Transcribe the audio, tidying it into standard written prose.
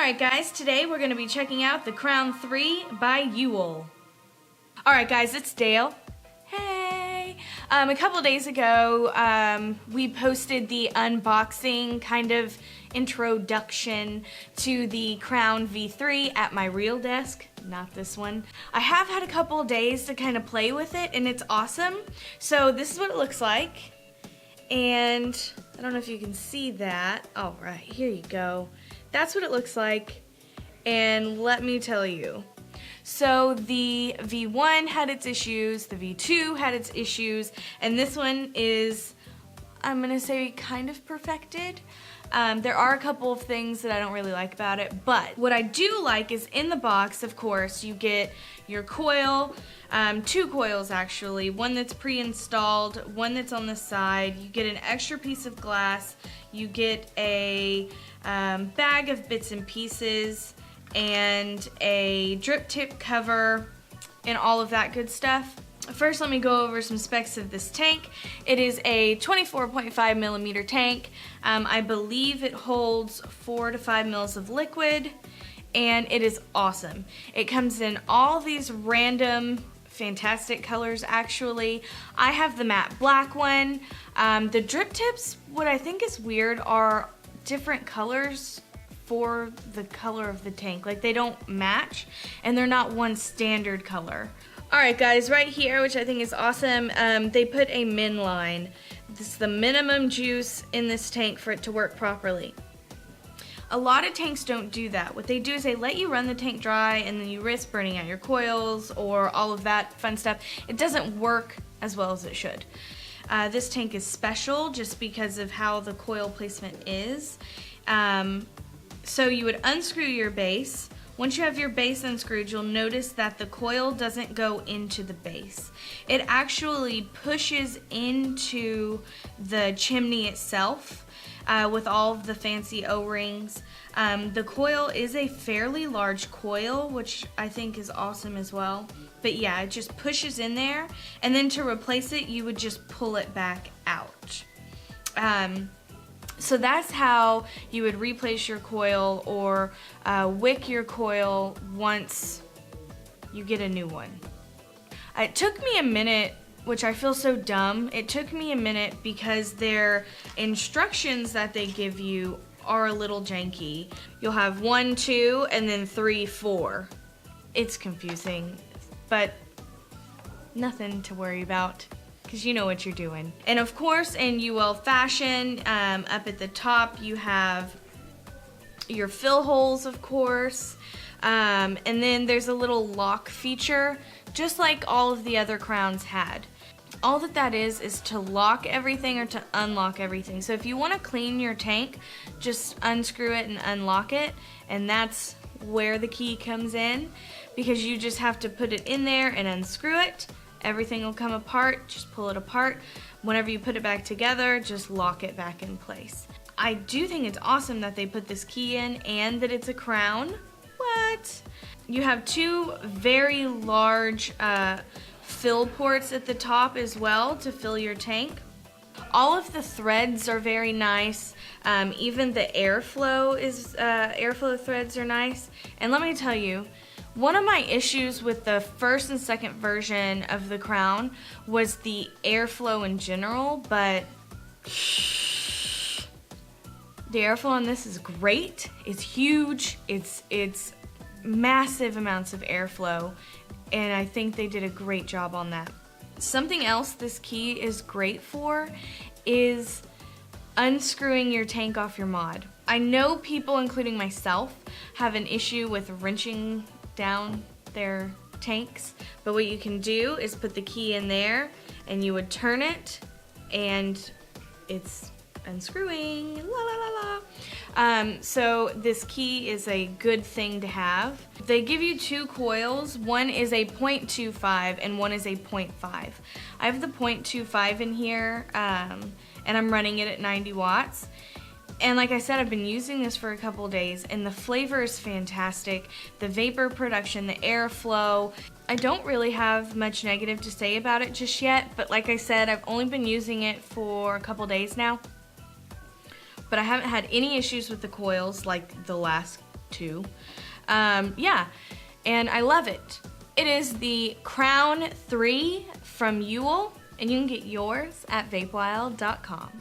Alright guys, today we're going to be checking out the Crown 3 by Uwell. Alright guys, it's Dale. Hey! A couple days ago, we posted the unboxing kind of introduction to the Crown V3 at my real desk, not this one. I have had a couple days to kind of play with it and it's awesome. So this is what it looks like. And I don't know if you can see that. Alright, here you go. That's what it looks like, and let me tell you. So the V1 had its issues, the V2 had its issues, and this one is, I'm gonna say, kind of perfected. There are a couple of things that I don't really like about it, but what I do like is in the box, of course, you get your coil, two coils actually, one that's pre-installed, one that's on the side. You get an extra piece of glass, you get a bag of bits and pieces, and a drip tip cover, and all of that good stuff. First, let me go over some specs of this tank. It is a 24.5 millimeter tank. I believe it holds 4 to 5 mils of liquid, and it is awesome. It comes in all these random fantastic colors actually. I have the matte black one. The drip tips, what I think is weird, are different colors for the color of the tank. Like, they don't match, and they're not one standard color. Alright guys, right here, which I think is awesome, they put a min line. This is the minimum juice in this tank for it to work properly. A lot of tanks don't do that. What they do is they let you run the tank dry and then you risk burning out your coils or all of that fun stuff. It doesn't work as well as it should. This tank is special just because of how the coil placement is. So you would unscrew your base. Once you have your base unscrewed, you'll notice that the coil doesn't go into the base. It actually pushes into the chimney itself with all of the fancy O-rings. The coil is a fairly large coil, which I think is awesome as well. But yeah, it just pushes in there, and then to replace it, you would just pull it back out. So that's how you would replace your coil or wick your coil once you get a new one. It took me a minute, which I feel so dumb. It took me a minute because their instructions that they give you are a little janky. You'll have 1, 2, and then 3, 4. It's confusing, but nothing to worry about, because you know what you're doing. And of course, in Uwell fashion, up at the top you have your fill holes, of course, and then there's a little lock feature, just like all of the other Crowns had. All that is to lock everything or to unlock everything. So if you want to clean your tank, just unscrew it and unlock it, and that's where the key comes in, because you just have to put it in there and unscrew it. Everything will come apart, just pull it apart. Whenever you put it back together, just lock it back in place. I do think it's awesome that they put this key in and that it's a Crown. What? You have two very large fill ports at the top as well to fill your tank. All of the threads are very nice. Even the airflow threads are nice. And let me tell you, one of my issues with the first and second version of the Crown was the airflow in general, but the airflow on this is great. It's huge. It's massive amounts of airflow, and I think they did a great job on that. Something else this key is great for is unscrewing your tank off your mod. I know people, including myself, have an issue with wrenching down their tanks, but what you can do is put the key in there and you would turn it and it's unscrewing, la la la la. So this key is a good thing to have. They give you two coils. One is a 0.25 and one is a 0.5. I have the 0.25 in here, and I'm running it at 90 watts. And like I said, I've been using this for a couple days, and the flavor is fantastic. The vapor production, the airflow. I don't really have much negative to say about it just yet, but like I said, I've only been using it for a couple days now. But I haven't had any issues with the coils like the last 2. Yeah, and I love it. It is the Crown 3 from Uwell, and you can get yours at vapewild.com.